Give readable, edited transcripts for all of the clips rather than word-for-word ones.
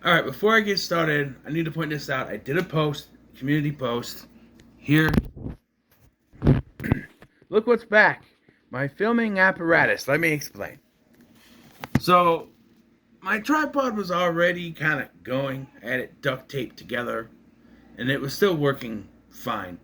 Alright, before I get started, I need to point this out. I did a post, community post. Here. Look what's back. My filming apparatus. Let me explain. So, my tripod was already kind of going. I had it duct taped together. And it was still working fine.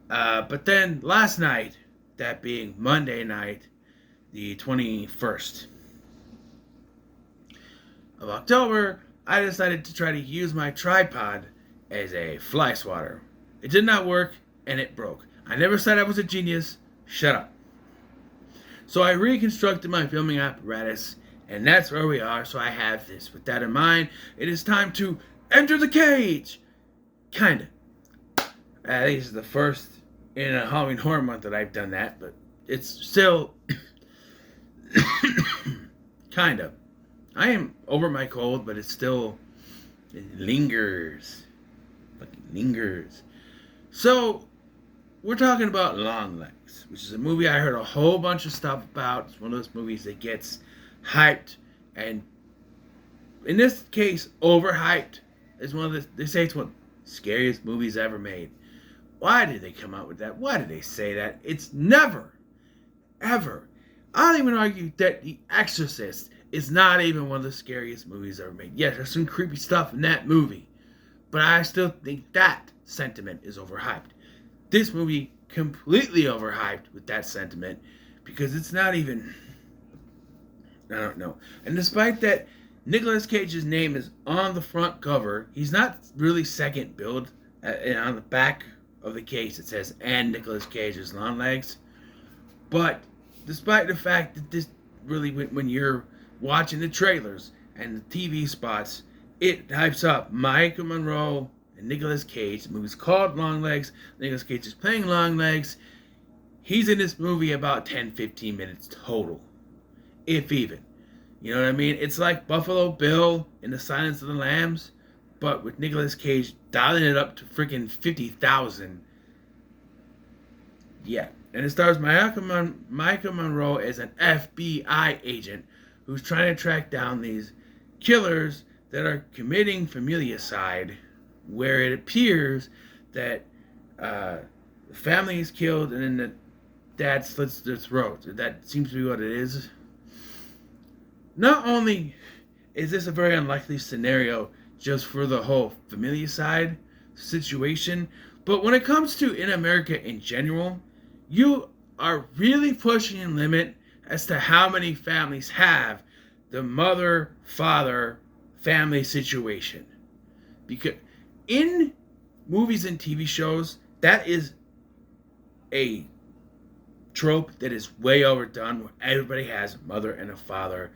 But then last night, that being Monday night, the 21st of October, I decided to try to use my tripod as a fly swatter. It did not work, and it broke. I never said I was a genius. Shut up. So I reconstructed my filming apparatus, and that's where we are. So I have this. With that in mind, it is time to enter the cage. Kinda. I think this is the first in a Halloween horror month that I've done that, but it's still kind of. I am over my cold, but it lingers. Fucking lingers. So, we're talking about Longlegs, which is a movie I heard a whole bunch of stuff about. It's one of those movies that gets hyped, and in this case, overhyped. It's one of the, they say it's one of the scariest movies ever made. Why did they come out with that? Why did they say that? It's never, ever. I'll even argue that The Exorcist is not even one of the scariest movies ever made. Yes, there's some creepy stuff in that movie, but I still think that sentiment is overhyped. This movie completely overhyped with that sentiment because it's not even, I don't know. And despite that, Nicolas Cage's name is on the front cover. He's not really second billed. And on the back of the case it says, and Nicolas Cage's Longlegs. But despite the fact that this really, when you're watching the trailers and the TV spots, it hypes up Michael Monroe and Nicolas Cage. The movie's called Longlegs. Nicolas Cage is playing Longlegs. He's in this movie about 10-15 minutes total, if even. You know what I mean? It's like Buffalo Bill in The Silence of the Lambs, but with Nicolas Cage dialing it up to freaking 50,000. Yeah. And it stars Michael Monroe as an FBI agent who's trying to track down these killers that are committing familicide, where it appears that the family is killed and then the dad slits their throat. That seems to be what it is. Not only is this a very unlikely scenario just for the whole familicide situation, but when it comes to in America in general, you are really pushing a limit as to how many families have the mother-father family situation. Because in movies and TV shows, that is a trope that is way overdone, where everybody has a mother and a father,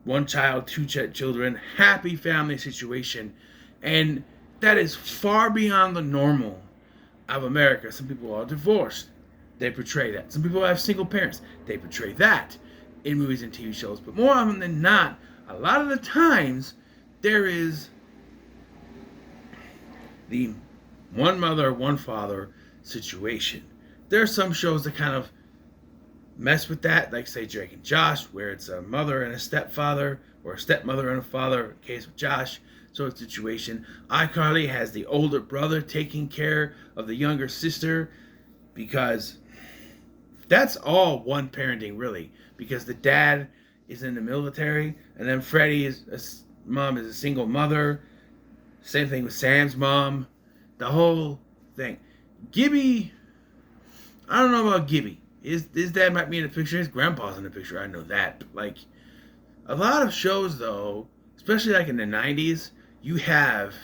one child, two children, happy family situation. And that is far beyond the normal of America. Some people are divorced. They portray that. Some people have single parents. They portray that in movies and TV shows. But more often than not, a lot of the times, there is the one mother, one father situation. There are some shows that kind of mess with that, like say Drake and Josh, where it's a mother and a stepfather, or a stepmother and a father, case with Josh, sort of situation. iCarly has the older brother taking care of the younger sister, because that's all one parenting, really, because the dad is in the military, and then Freddie's mom is a single mother. Same thing with Sam's mom. The whole thing. Gibby, I don't know about Gibby. His dad might be in the picture. His grandpa's in the picture. I know that. But like, a lot of shows, though, especially like in the 90s, you have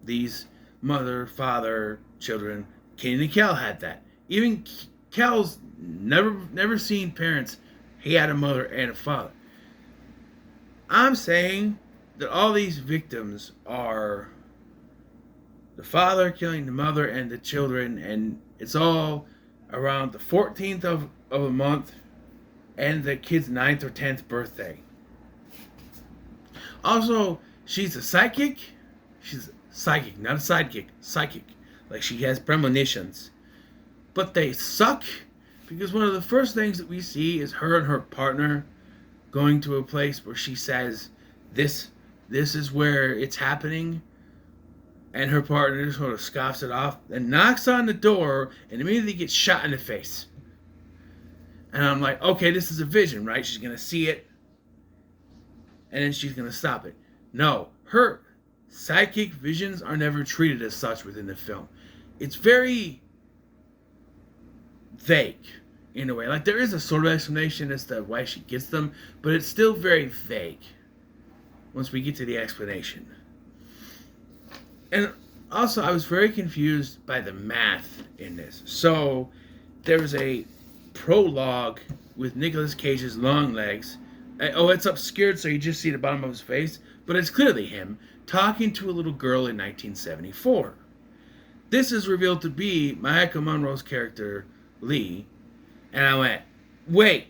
these mother, father, children. Kenan and Kel had that. Even Kel's never seen parents. He had a mother and a father. I'm saying that all these victims are the father killing the mother and the children, and it's all around the 14th of a month and the kid's 9th or 10th birthday. Also, she's a psychic. She's psychic, not a sidekick. Psychic. Like, she has premonitions. But they suck, because one of the first things that we see is her and her partner going to a place where she says this this is where it's happening, and her partner sort of scoffs it off and knocks on the door and immediately gets shot in the face. And I'm like, okay, this is a vision, right? She's going to see it, and then she's going to stop it. No, her psychic visions are never treated as such within the film. It's very vague in a way. Like, there is a sort of explanation as to why she gets them, but it's still very vague once we get to the explanation. And also, I was very confused by the math in this. So, there was a prologue with Nicolas Cage's Longlegs. It's obscured, so you just see the bottom of his face, but it's clearly him talking to a little girl in 1974. This is revealed to be Maika Monroe's character, Lee, and I went, wait,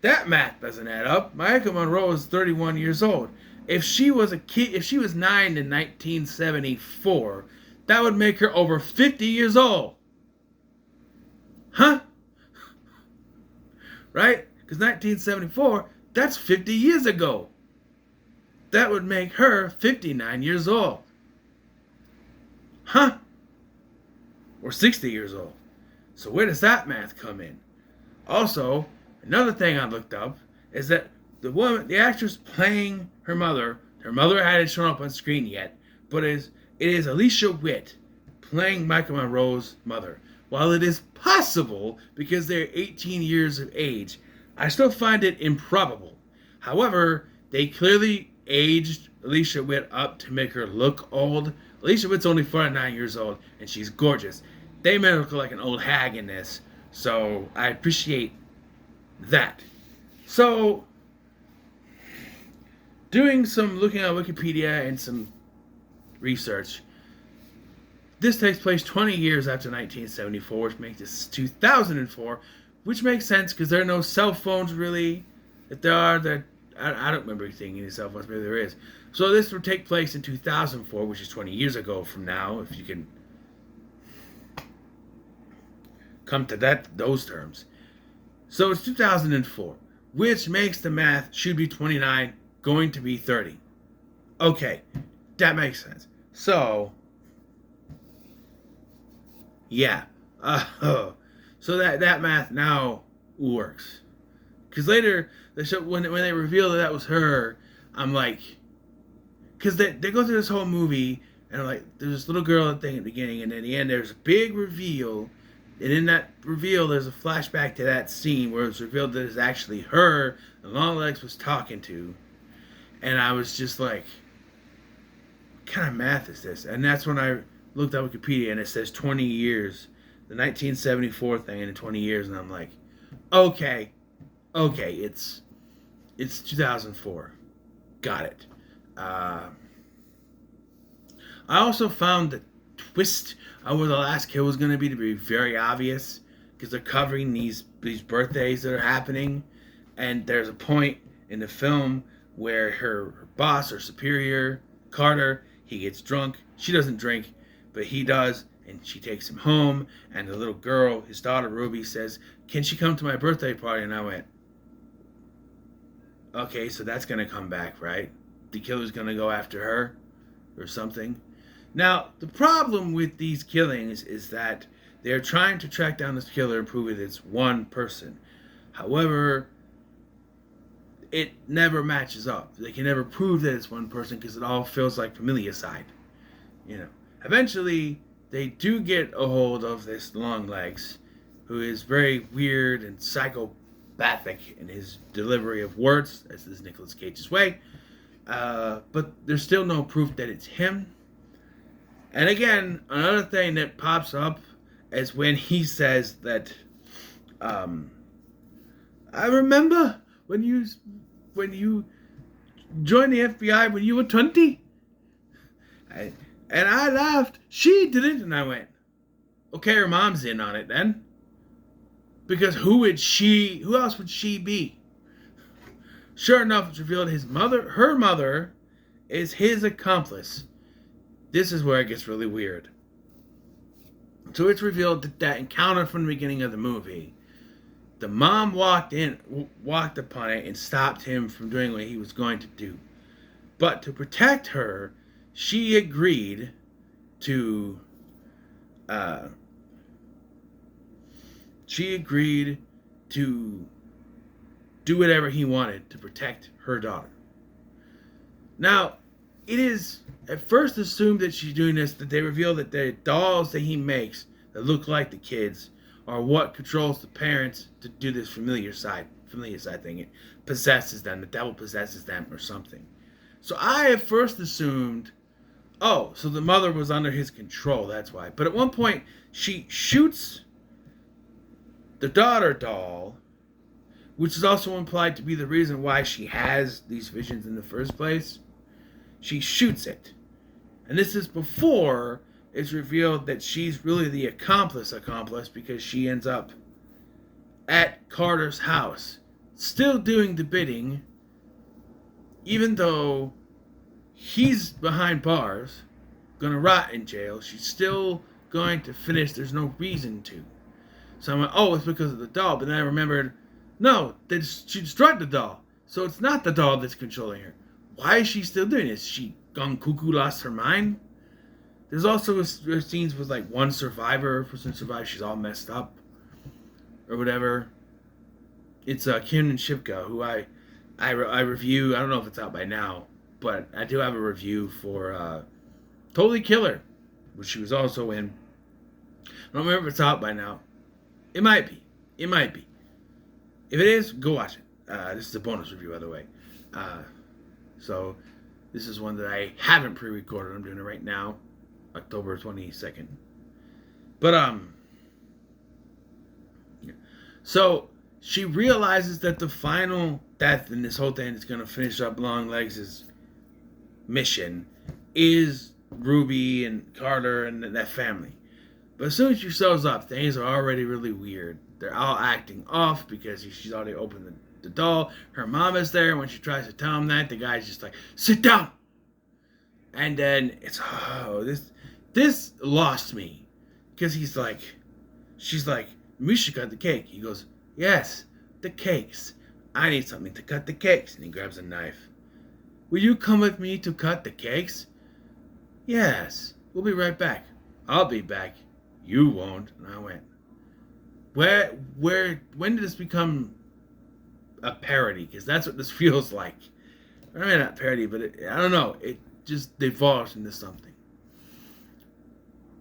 that math doesn't add up. Maika Monroe is 31 years old. If she was a kid, if she was 9 in 1974, that would make her over 50 years old. Huh? Right? Because 1974, that's 50 years ago. That would make her 59 years old. Huh? Or 60 years old. So where does that math come in? Also, another thing I looked up is that the actress playing her mother hadn't shown up on screen yet, but it is Alicia Witt playing Maika Monroe's mother. While it is possible because they're 18 years of age, I still find it improbable. However, they clearly aged Alicia Witt up to make her look old. Alicia Witt's only 49 years old, and she's gorgeous. They made her look like an old hag in this, so I appreciate that. So, doing some looking at Wikipedia and some research, this takes place 20 years after 1974, which makes this 2004, which makes sense because there are no cell phones really. If there are, I don't remember seeing any cell phones, maybe there is. So this would take place in 2004, which is 20 years ago from now, if you can come to those terms. So it's 2004, which makes the math should be 29, going to be 30. Okay, that makes sense. So, yeah. So that math now works. Because later, when they reveal that was her, I'm like, because they go through this whole movie, and I'm like, there's this little girl at the beginning, and at the end there's a big reveal, and in that reveal there's a flashback to that scene where it's revealed that it's actually her that Longlegs was talking to, and I was just like, what kind of math is this? And that's when I looked up Wikipedia, and it says 20 years, the 1974 thing, and in 20 years, and I'm like, okay, it's 2004. Got it. I also found the twist of where the last kill was going to be very obvious because they're covering these birthdays that are happening, and there's a point in the film where her boss or superior, Carter, he gets drunk. She doesn't drink, but he does, and she takes him home, and the little girl, his daughter Ruby, says, "Can she come to my birthday party?" And I went, okay, so that's going to come back, right? The killer's going to go after her or something. Now, the problem with these killings is that they're trying to track down this killer and prove that it's one person. However, it never matches up. They can never prove that it's one person because it all feels like familicide. You know, eventually they do get a hold of this Longlegs, who is very weird and psychopathic in his delivery of words, as is Nicolas Cage's way. But there's still no proof that it's him. And again, another thing that pops up is when he says that, I remember when you joined the FBI when you were 20. And I laughed. She didn't. And I went, okay, her mom's in on it then. Because who else would she be? Sure enough, it's revealed her mother is his accomplice. This is where it gets really weird. So it's revealed that encounter from the beginning of the movie, the mom walked upon it and stopped him from doing what he was going to do. But to protect her, she agreed to uh, she agreed to do whatever he wanted to protect her daughter. Now, it is at first assumed that she's doing this, that they reveal that the dolls that he makes that look like the kids are what controls the parents to do this familiar side thing. It possesses them. The devil possesses them or something. So I at first assumed, oh, so the mother was under his control, that's why. But at one point, she shoots the daughter doll, which is also implied to be the reason why she has these visions in the first place. She shoots it. And this is before it's revealed that she's really the accomplice, because she ends up at Carter's house, still doing the bidding, even though he's behind bars, gonna rot in jail. She's still going to finish. There's no reason to. So I'm like, oh, it's because of the doll. But then I remembered, no, she destroyed the doll. So it's not the doll that's controlling her. Why is she still doing this? She gone cuckoo, lost her mind? There's also scenes with like one person survives, she's all messed up or whatever. It's Kiernan Shipka, who I review. I don't know if it's out by now, but I do have a review for Totally Killer, which she was also in. I don't remember if it's out by now. It might be. If it is, go watch it. This is a bonus review, by the way. So this is one that I haven't pre-recorded. I'm doing it right now, October 22nd. But yeah. So she realizes that the final death in this whole thing that's going to finish up Longlegs' mission is Ruby and Carter and that family. But as soon as she shows up, things are already really weird. They're all acting off because she's already opened the doll. Her mom is there. When she tries to tell him that, the guy's just like, sit down. And then it's, this lost me. Because she's like, we should cut the cake. He goes, yes, the cakes. I need something to cut the cakes. And he grabs a knife. Will you come with me to cut the cakes? Yes, we'll be right back. I'll be back. You won't. And I went, when did this become a parody? Because that's what this feels like. I mean, not parody, but I don't know. It just devolves into something.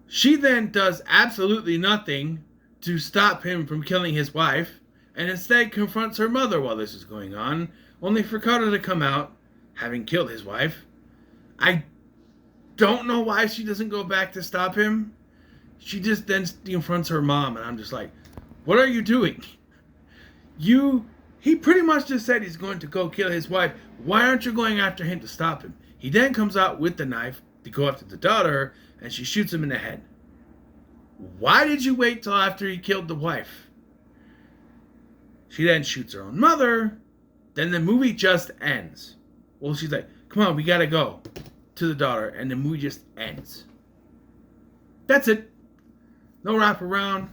She then does absolutely nothing to stop him from killing his wife, and instead confronts her mother while this is going on, only for Carter to come out, having killed his wife. I don't know why she doesn't go back to stop him. She just then confronts her mom, and I'm just like, what are you doing? He pretty much just said he's going to go kill his wife. Why aren't you going after him to stop him? He then comes out with the knife to go after the daughter, and she shoots him in the head. Why did you wait till after he killed the wife? She then shoots her own mother. Then the movie just ends. Well, she's like, come on, we gotta go to the daughter, and the movie just ends. That's it. No wraparound.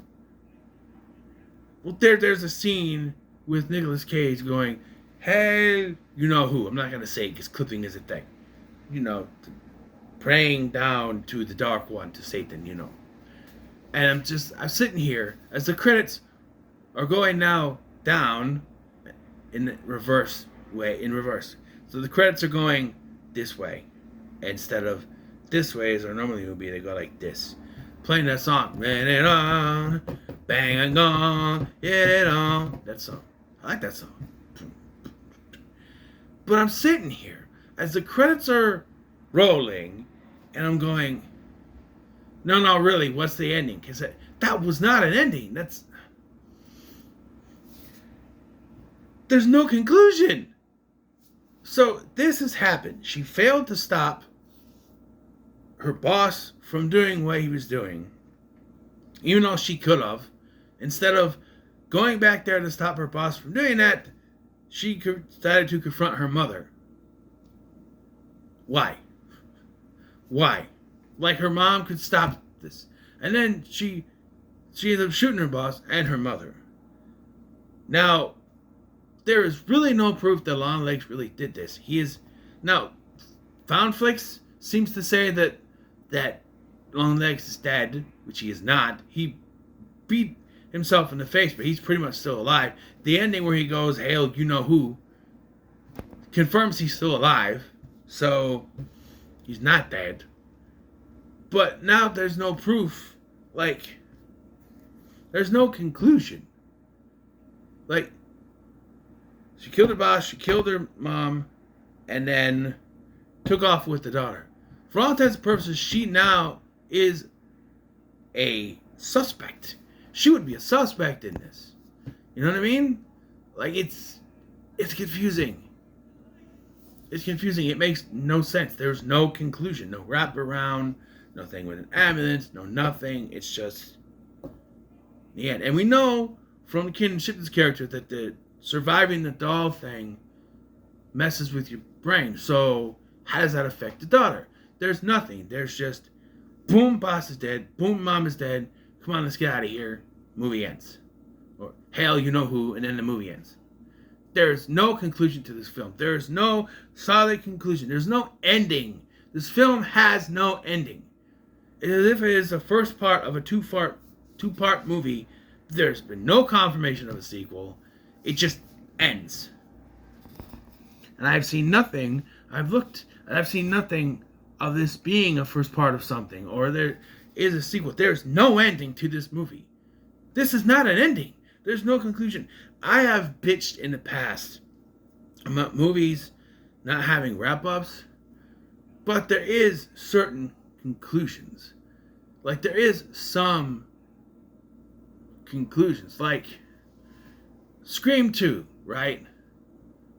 Well, there's a scene with Nicolas Cage going, hey, you know who. I'm not going to say because clipping is a thing. You know, praying down to the Dark One, to Satan, you know. And I'm sitting here as the credits are going now down in reverse. So the credits are going this way instead of this way as our normally would be. They go like this. Playing that song. Bang it on, bang and gone, get it on. That song. I like that song. But I'm sitting here as the credits are rolling, and I'm going, no, really, what's the ending? Because that was not an ending. There's no conclusion. So this has happened. She failed to stop her boss from doing what he was doing, even though she could have. Instead of going back there to stop her boss from doing that, she decided to confront her mother. Why? Like her mom could stop this. And then she ended up shooting her boss and her mother. Now, there is really no proof that Longlegs really did this. Now, Found Flicks seems to say that Longlegs is dead, which he is not. He beat himself in the face, but he's pretty much still alive. The ending where he goes, "Hail, you know who," confirms he's still alive, so he's not dead. But now there's no proof. Like, there's no conclusion. Like, she killed her boss, she killed her mom, and then took off with the daughter. For all intents and purposes, she now is a suspect. She would be a suspect in this. You know what I mean? Like, it's confusing. It's confusing. It makes no sense. There's no conclusion. No wraparound. Nothing with an ambulance. No nothing. It's just the end. And we know from Ken Shipton's character that the surviving the doll thing messes with your brain. So how does that affect the daughter? There's nothing. There's just, boom, boss is dead. Boom, mom is dead. Come on, let's get out of here. Movie ends. Or, hail, you know who, and then the movie ends. There's no conclusion to this film. There's no solid conclusion. There's no ending. This film has no ending. As if it is the first part of a two-part movie. There's been no confirmation of a sequel. It just ends. And I've seen nothing. I've looked, and I've seen nothing of this being a first part of something, or there is a sequel. There's no ending to this movie. This is not an ending. There's no conclusion. I have bitched in the past about movies not having wrap-ups, but there is certain conclusions. Like, there is some conclusions. Like, Scream 2, right?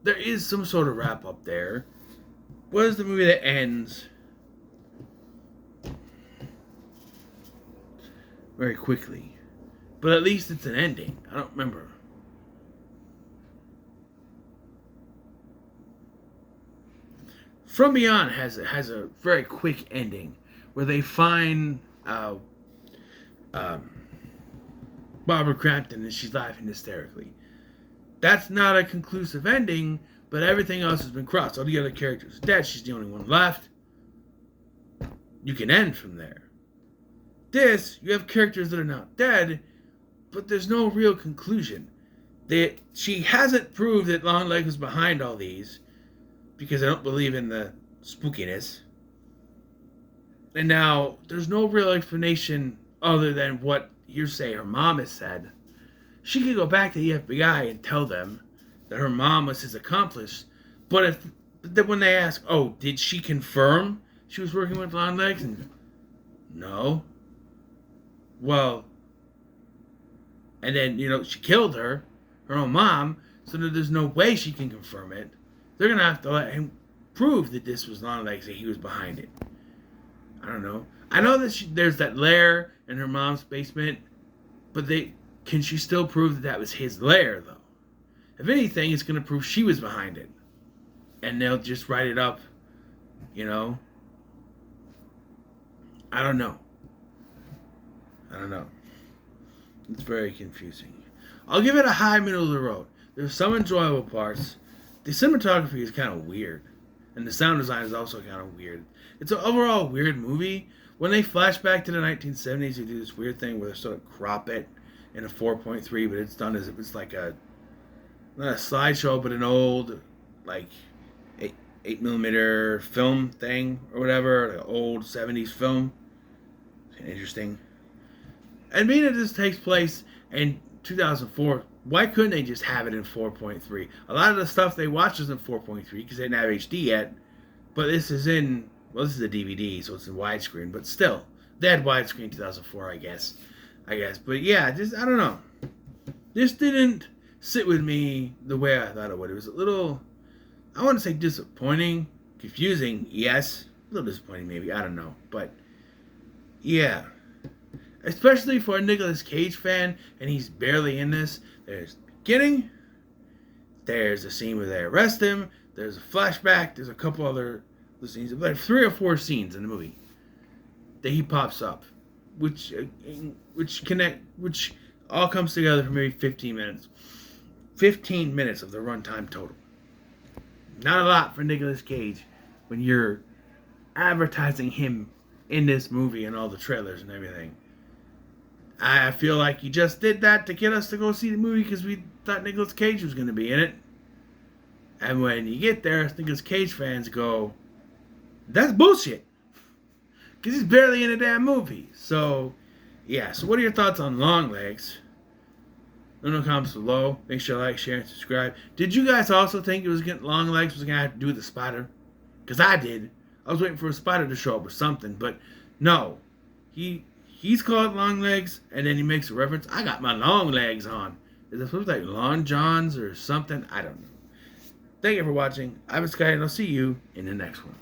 There is some sort of wrap-up there. What is the movie that ends very quickly? But at least it's an ending. I don't remember. From Beyond has a very quick ending where they find Barbara Crampton and she's laughing hysterically. That's not a conclusive ending, but everything else has been crossed. All the other characters are dead. She's the only one left. You can end from there. This, you have characters that are not dead, but there's no real conclusion. She hasn't proved that Longlegs was behind all these, because I don't believe in the spookiness. And now, there's no real explanation other than what hearsay her mom has said. She could go back to the FBI and tell them that her mom was his accomplice. But when they ask, oh, did she confirm she was working with Longlegs? And no. Well, and then, she killed her own mom, so that there's no way she can confirm it. They're going to have to let him prove that this was Longlegs, that he was behind it. I don't know. I know that there's that lair in her mom's basement, but can she still prove that was his lair, though? If anything, it's going to prove she was behind it. And they'll just write it up, I don't know. It's very confusing. I'll give it a high middle of the road. There's some enjoyable parts. The cinematography is kind of weird. And the sound design is also kind of weird. It's an overall weird movie. When they flash back to the 1970s, they do this weird thing where they sort of crop it in a 4.3, but it's done as if it's like not a slideshow, but an old, like, 8mm film thing or whatever, like an old 70s film. It's interesting. And being that this takes place in 2004, why couldn't they just have it in 4.3? A lot of the stuff they watch is in 4.3 because they didn't have HD yet. But this is a DVD, so it's in widescreen. But still, they had widescreen 2004, I guess. But yeah, I don't know. This didn't sit with me the way I thought it would. It was a little, I wouldn't say disappointing. Confusing, yes. A little disappointing, maybe. I don't know. But yeah. Especially for a Nicolas Cage fan, and he's barely in this. There's the beginning, there's a scene where they arrest him, there's a flashback, there's a couple other scenes, like 3 or 4 scenes in the movie that he pops up, which all comes together for maybe 15 minutes. 15 minutes of the runtime total. Not a lot for Nicolas Cage when you're advertising him in this movie and all the trailers and everything. I feel like he just did that to get us to go see the movie because we thought Nicolas Cage was going to be in it. And when you get there, Nicolas Cage fans go, that's bullshit. Because he's barely in a damn movie. So, yeah. So what are your thoughts on Longlegs? Let me know in the comments below. Make sure to like, share, and subscribe. Did you guys also think it was getting Longlegs was going to have to do with the spider? Because I did. I was waiting for a spider to show up or something. But no. He's called Longlegs, and then he makes a reference. I got my long legs on. Is it supposed to be like Long Johns or something? I don't know. Thank you for watching. I've been Sky, and I'll see you in the next one.